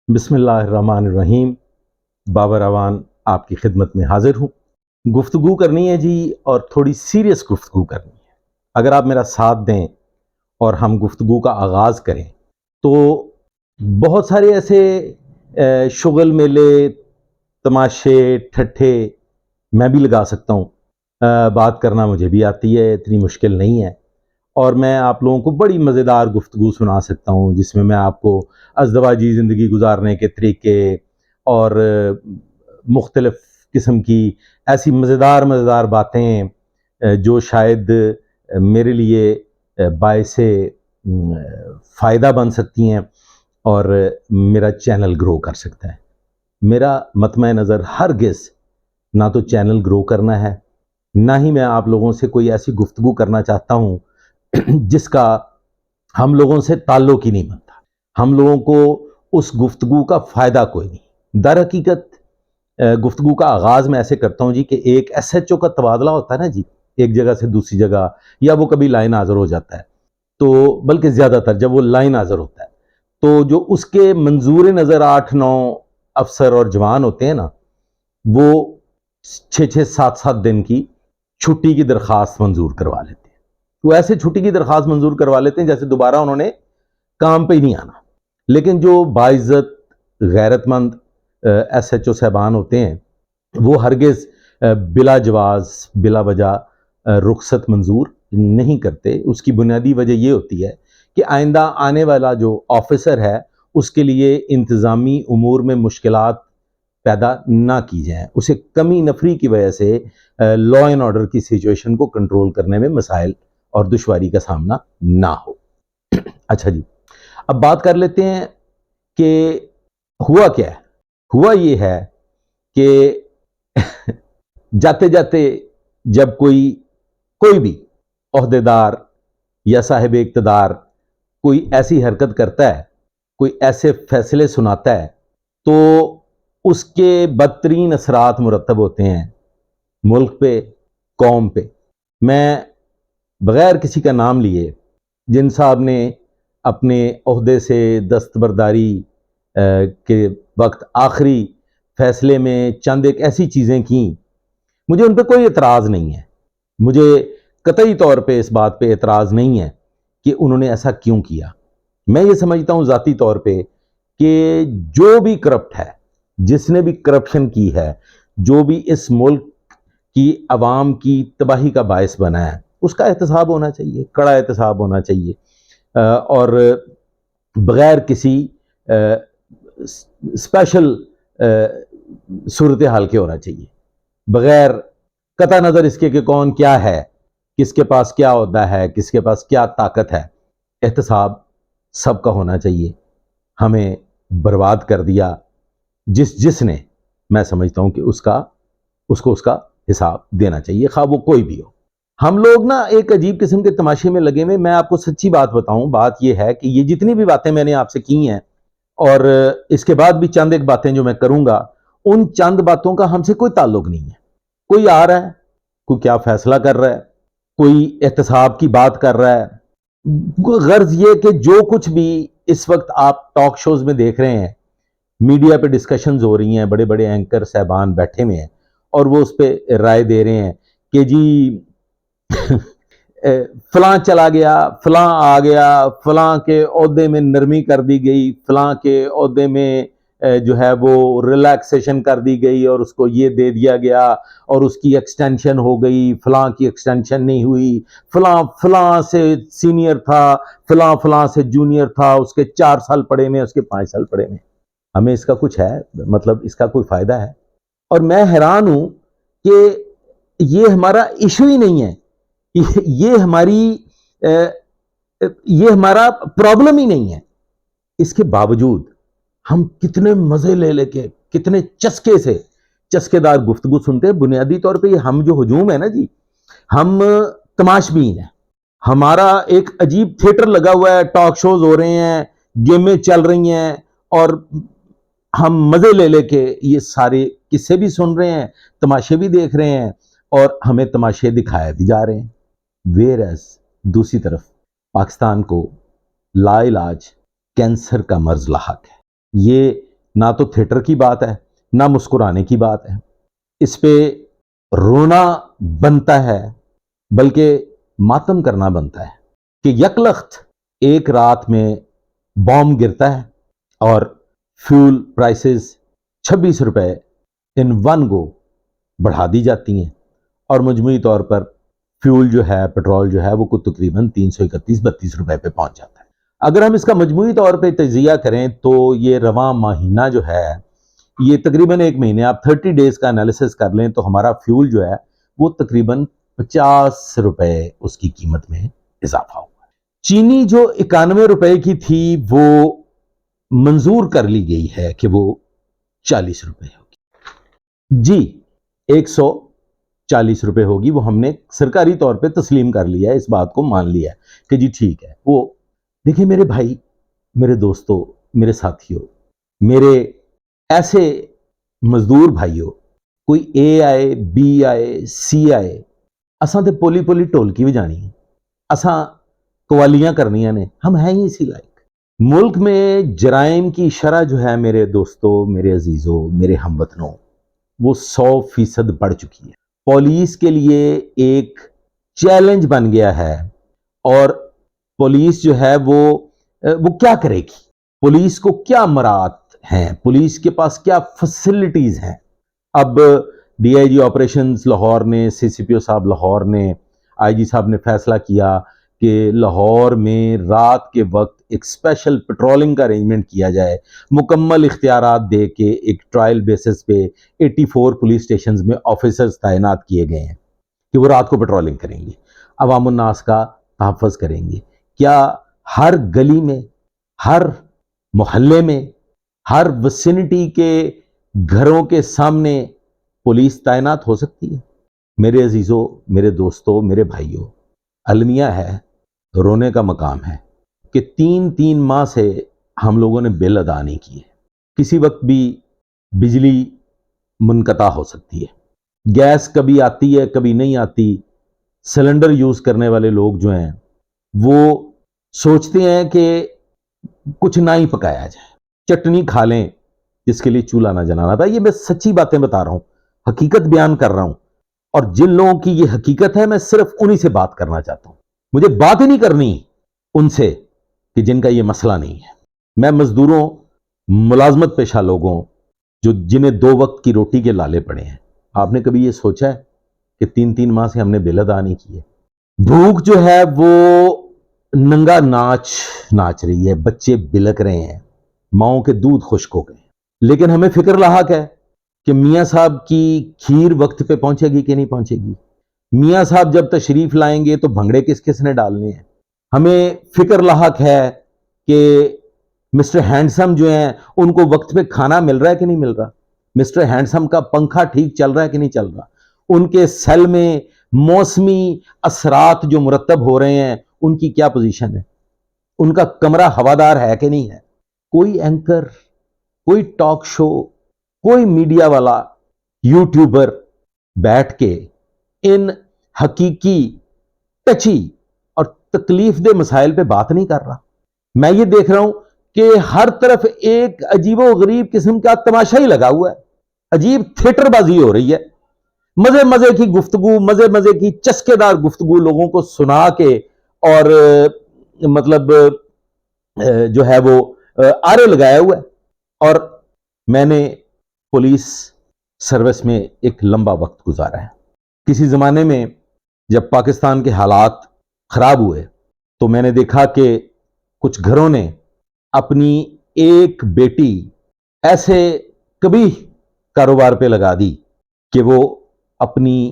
بسم اللہ الرحمن الرحیم۔ بابر اعوان آپ کی خدمت میں حاضر ہوں۔ گفتگو کرنی ہے جی، اور تھوڑی سیریس گفتگو کرنی ہے۔ اگر آپ میرا ساتھ دیں اور ہم گفتگو کا آغاز کریں تو بہت سارے ایسے شغل میلے، تماشے، ٹھٹھے میں بھی لگا سکتا ہوں۔ بات کرنا مجھے بھی آتی ہے، اتنی مشکل نہیں ہے، اور میں آپ لوگوں کو بڑی مزیدار گفتگو سنا سکتا ہوں جس میں آپ کو ازدواجی زندگی گزارنے کے طریقے اور مختلف قسم کی ایسی مزیدار باتیں جو شاید میرے لیے باعث فائدہ بن سکتی ہیں اور میرا چینل گرو کر سکتا ہے۔ میرا مطمع نظر ہرگز نہ تو چینل گرو کرنا ہے، نہ ہی میں آپ لوگوں سے کوئی ایسی گفتگو کرنا چاہتا ہوں جس کا ہم لوگوں سے تعلق ہی نہیں بنتا، ہم لوگوں کو اس گفتگو کا فائدہ کوئی نہیں۔ در حقیقت گفتگو کا آغاز میں ایسے کرتا ہوں جی کہ ایک ایس ایچ او کا تبادلہ ہوتا ہے نا جی، ایک جگہ سے دوسری جگہ، یا وہ کبھی لائن حاضر ہو جاتا ہے، تو بلکہ زیادہ تر جب وہ لائن حاضر ہوتا ہے تو جو اس کے منظور نظر 8-9 افسر اور جوان ہوتے ہیں نا، وہ 6-6 7-7 دن کی چھٹی کی درخواست منظور کروا لیتے ہیں۔ وہ ایسے چھٹی کی درخواست منظور کروا لیتے ہیں جیسے دوبارہ انہوں نے کام پہ ہی نہیں آنا۔ لیکن جو باعزت غیرت مند ایس ایچ او صاحبان ہوتے ہیں وہ ہرگز بلا جواز بلا وجہ رخصت منظور نہیں کرتے۔ اس کی بنیادی وجہ یہ ہوتی ہے کہ آئندہ آنے والا جو آفیسر ہے اس کے لیے انتظامی امور میں مشکلات پیدا نہ کی جائیں، اسے کمی نفری کی وجہ سے لا اینڈ آرڈر کی سچویشن کو کنٹرول کرنے میں مسائل اور دشواری کا سامنا نہ ہو۔ اچھا جی، اب بات کر لیتے ہیں کہ ہوا کیا ہے۔ ہوا یہ ہے کہ جاتے جاتے جب کوئی بھی عہدیدار یا صاحب اقتدار کوئی ایسی حرکت کرتا ہے، کوئی ایسے فیصلے سناتا ہے، تو اس کے بدترین اثرات مرتب ہوتے ہیں ملک پہ، قوم پہ۔ میں بغیر کسی کا نام لیے جن صاحب نے اپنے عہدے سے دستبرداری کے وقت آخری فیصلے میں چند ایک ایسی چیزیں کیں، مجھے ان پہ کوئی اعتراض نہیں ہے، مجھے قطعی طور پہ اس بات پہ اعتراض نہیں ہے کہ انہوں نے ایسا کیوں کیا۔ میں یہ سمجھتا ہوں ذاتی طور پہ کہ جو بھی کرپٹ ہے، جس نے بھی کرپشن کی ہے، جو بھی اس ملک کی عوام کی تباہی کا باعث بنا ہے، اس کا احتساب ہونا چاہیے، کڑا احتساب ہونا چاہیے، اور بغیر کسی اسپیشل صورتحال کے ہونا چاہیے، بغیر قطع نظر اس کے کہ کون کیا ہے، کس کے پاس کیا عہدہ ہے، کس کے پاس کیا طاقت ہے۔ احتساب سب کا ہونا چاہیے۔ ہمیں برباد کر دیا جس نے، میں سمجھتا ہوں کہ اس کو اس کا حساب دینا چاہیے، خواہ وہ کوئی بھی ہو۔ ہم لوگ نا ایک عجیب قسم کے تماشے میں لگے ہوئے۔ میں آپ کو سچی بات بتاؤں، بات یہ ہے کہ یہ جتنی بھی باتیں میں نے آپ سے کی ہیں، اور اس کے بعد بھی چند ایک باتیں جو میں کروں گا، ان چند باتوں کا ہم سے کوئی تعلق نہیں ہے۔ کوئی آ رہا ہے، کوئی کیا فیصلہ کر رہا ہے، کوئی احتساب کی بات کر رہا ہے۔ غرض یہ کہ جو کچھ بھی اس وقت آپ ٹاک شوز میں دیکھ رہے ہیں، میڈیا پہ ڈسکشنز ہو رہی ہیں، بڑے بڑے اینکر صاحبان بیٹھے ہوئے ہیں اور وہ اس پہ رائے دے رہے ہیں کہ جی فلاں چلا گیا، فلاں آ گیا، فلاں کے عہدے میں نرمی کر دی گئی، فلاں کے عہدے میں جو ہے وہ ریلیکسیشن کر دی گئی اور اس کو یہ دے دیا گیا اور اس کی ایکسٹینشن ہو گئی، فلاں کی ایکسٹینشن نہیں ہوئی، فلاں سے سینئر تھا، فلاں سے جونیئر تھا، اس کے 4 سال پڑے میں، اس کے 5 سال پڑے میں۔ ہمیں اس کا کچھ ہے، مطلب اس کا کوئی فائدہ ہے؟ اور میں حیران ہوں کہ یہ ہمارا ایشو ہی نہیں ہے، یہ ہمارا پرابلم ہی نہیں ہے۔ اس کے باوجود ہم کتنے مزے لے کے، کتنے چسکے دار گفتگو سنتے ہیں۔ بنیادی طور پہ یہ ہم جو ہجوم ہے نا جی، ہم تماش بین ہیں۔ ہمارا ایک عجیب تھیٹر لگا ہوا ہے، ٹاک شوز ہو رہے ہیں، گیمیں چل رہی ہیں، اور ہم مزے لے کے یہ سارے قصے بھی سن رہے ہیں، تماشے بھی دیکھ رہے ہیں، اور ہمیں تماشے دکھائے بھی جا رہے ہیں۔ ویئرز دوسری طرف پاکستان کو لا علاج کینسر کا مرض لاحق ہے۔ یہ نہ تو تھیٹر کی بات ہے نہ مسکرانے کی بات ہے، اس پہ رونا بنتا ہے بلکہ ماتم کرنا بنتا ہے کہ یکلخت ایک رات میں بام گرتا ہے اور فیول پرائسز 26 روپے ان ون گو بڑھا دی جاتی ہیں، اور مجموعی طور پر فیول جو ہے، پیٹرول جو ہے، وہ کو تقریباً 331-32 روپے پہ پہنچ جاتا ہے۔ اگر ہم اس کا مجموعی طور پہ تجزیہ کریں تو یہ رواں مہینہ جو ہے، یہ تقریباً ایک مہینے، آپ 30 ڈیز کا انالیسس کر لیں تو ہمارا فیول جو ہے وہ تقریباً 50 روپے اس کی قیمت میں اضافہ ہوا ہے۔ چینی جو 91 روپے کی تھی وہ منظور کر لی گئی ہے کہ وہ 40 روپے ہوگی، جی 140 روپے ہوگی، وہ ہم نے سرکاری طور پہ تسلیم کر لیا ہے، اس بات کو مان لیا ہے کہ جی ٹھیک ہے۔ وہ دیکھیں میرے بھائی، میرے دوستوں، میرے ساتھیوں، میرے ایسے مزدور بھائیوں، کوئی اے آئے، بی آئے، سی آئے، اساں تے پولی پولی ٹولکی بھی جانی ہے، اساں قوالیاں کرنیاں نے، ہم ہیں ہی اسی لائق۔ ملک میں جرائم کی شرح جو ہے میرے دوستوں، میرے عزیزوں، میرے ہم وطنوں، وہ 100% بڑھ چکی ہے۔ پولیس کے لیے ایک چیلنج بن گیا ہے، اور پولیس جو ہے وہ کیا کرے گی؟ پولیس کو کیا مراعات ہیں؟ پولیس کے پاس کیا فیسلٹیز ہیں؟ اب D I G operations Lahore نے، سی سی پی او صاحب لاہور نے، آئی جی صاحب نے فیصلہ کیا کہ لاہور میں رات کے وقت ایک اسپیشل پیٹرولنگ کا ارینجمنٹ کیا جائے، مکمل اختیارات دے کے ایک ٹرائل بیسس پہ 84 پولیس اسٹیشنز میں آفیسرز تعینات کیے گئے ہیں کہ وہ رات کو پیٹرولنگ کریں گے، عوام الناس کا تحفظ کریں گے۔ کیا ہر گلی میں، ہر محلے میں، ہر وسینٹی کے گھروں کے سامنے پولیس تعینات ہو سکتی ہے؟ میرے عزیزوں، میرے دوستوں، میرے بھائیوں، المیہ ہے، رونے کا مقام ہے کہ 3 ماہ سے ہم لوگوں نے بل ادا نہیں کیے۔ کسی وقت بھی بجلی منقطع ہو سکتی ہے، گیس کبھی آتی ہے کبھی نہیں آتی۔ سلنڈر یوز کرنے والے لوگ جو ہیں وہ سوچتے ہیں کہ کچھ نہ ہی پکایا جائے، چٹنی کھا لیں جس کے لیے چولہا نہ جلانا تھا۔ یہ میں سچی باتیں بتا رہا ہوں، حقیقت بیان کر رہا ہوں، اور جن لوگوں کی یہ حقیقت ہے میں صرف انہی سے بات کرنا چاہتا ہوں۔ مجھے بات ہی نہیں کرنی ان سے کہ جن کا یہ مسئلہ نہیں ہے۔ میں مزدوروں، ملازمت پیشہ لوگوں، جنہیں 2 وقت کی روٹی کے لالے پڑے ہیں، آپ نے کبھی یہ سوچا ہے کہ 3 ماہ سے ہم نے بل ادا نہیں کیے؟ بھوک جو ہے وہ ننگا ناچ رہی ہے، بچے بلک رہے ہیں، ماؤں کے دودھ خشک ہو گئے، لیکن ہمیں فکر لاحق ہے کہ میاں صاحب کی کھیر وقت پہ پہنچے گی کہ نہیں پہنچے گی، میاں صاحب جب تشریف لائیں گے تو بھنگڑے کس کس نے ڈالنے ہیں، ہمیں فکر لاحق ہے کہ مسٹر ہینڈسم جو ہیں ان کو وقت پہ کھانا مل رہا ہے کہ نہیں مل رہا، مسٹر ہینڈسم کا پنکھا ٹھیک چل رہا ہے کہ نہیں چل رہا، ان کے سیل میں موسمی اثرات جو مرتب ہو رہے ہیں ان کی کیا پوزیشن ہے، ان کا کمرہ ہوادار ہے کہ نہیں ہے۔ کوئی اینکر، کوئی ٹاک شو، کوئی میڈیا والا، یوٹیوبر بیٹھ کے ان حقیقی، ٹچی اور تکلیف دہ مسائل پہ بات نہیں کر رہا۔ میں یہ دیکھ رہا ہوں کہ ہر طرف ایک عجیب و غریب قسم کا تماشا ہی لگا ہوا ہے، عجیب تھیٹر بازی ہو رہی ہے، مزے مزے کی گفتگو، مزے مزے کی چسکے دار گفتگو لوگوں کو سنا کے، اور مطلب جو ہے وہ آرے لگایا ہوا ہے۔ اور میں نے پولیس سروس میں ایک لمبا وقت گزارا ہے۔ کسی زمانے میں جب پاکستان کے حالات خراب ہوئے تو میں نے دیکھا کہ کچھ گھروں نے اپنی ایک بیٹی ایسے کبھی کاروبار پہ لگا دی کہ وہ اپنی،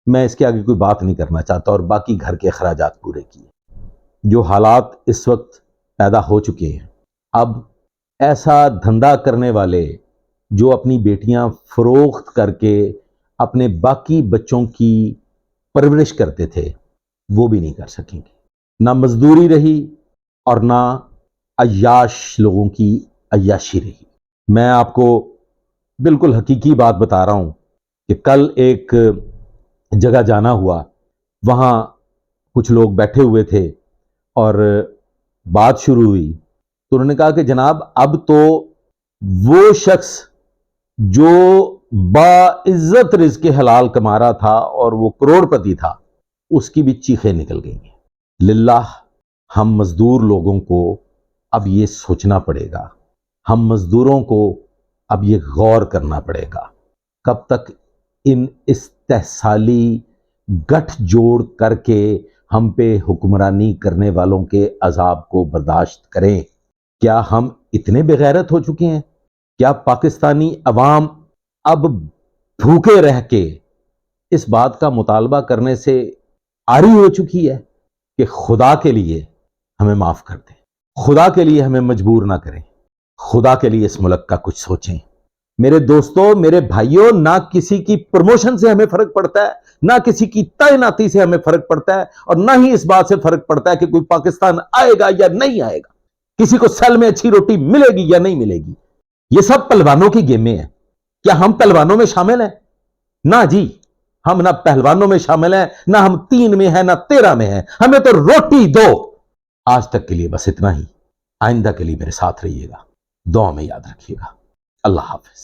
میں اس کے آگے کوئی بات نہیں کرنا چاہتا، اور باقی گھر کے اخراجات پورے کیے۔ جو حالات اس وقت پیدا ہو چکے ہیں، اب ایسا دھندا کرنے والے جو اپنی بیٹیاں فروخت کر کے اپنے باقی بچوں کی پرورش کرتے تھے وہ بھی نہیں کر سکیں گے۔ نہ مزدوری رہی اور نہ عیاش لوگوں کی عیاشی رہی۔ میں آپ کو بالکل حقیقی بات بتا رہا ہوں کہ کل ایک جگہ جانا ہوا، وہاں کچھ لوگ بیٹھے ہوئے تھے اور بات شروع ہوئی تو انہوں نے کہا کہ جناب اب تو وہ شخص جو باعزت رزق حلال کما رہا تھا اور وہ کروڑ پتی تھا، اس کی بھی چیخیں نکل گئی ہیں۔ للہ ہم مزدور لوگوں کو اب یہ سوچنا پڑے گا، ہم مزدوروں کو اب یہ غور کرنا پڑے گا، کب تک ان استحصالی گٹھ جوڑ کر کے ہم پہ حکمرانی کرنے والوں کے عذاب کو برداشت کریں؟ کیا ہم اتنے بے غیرت ہو چکے ہیں؟ کیا پاکستانی عوام اب بھوکے رہ کے اس بات کا مطالبہ کرنے سے عاری ہو چکی ہے کہ خدا کے لیے ہمیں معاف کر دیں، خدا کے لیے ہمیں مجبور نہ کریں، خدا کے لیے اس ملک کا کچھ سوچیں؟ میرے دوستوں، میرے بھائیوں، نہ کسی کی پروموشن سے ہمیں فرق پڑتا ہے، نہ کسی کی تعیناتی سے ہمیں فرق پڑتا ہے، اور نہ ہی اس بات سے فرق پڑتا ہے کہ کوئی پاکستان آئے گا یا نہیں آئے گا، کسی کو سیل میں اچھی روٹی ملے گی یا نہیں ملے گی۔ یہ سب پہلوانوں کی گیمیں ہیں۔ کیا ہم پہلوانوں میں شامل ہیں؟ نہ جی، ہم نہ پہلوانوں میں شامل ہیں، نہ ہم 3 میں ہیں، نہ 13 میں ہیں، ہمیں تو روٹی دو۔ آج تک کے لیے بس اتنا ہی، آئندہ کے لیے میرے ساتھ رہیے گا، دعا میں یاد رکھیے گا۔ اللہ حافظ۔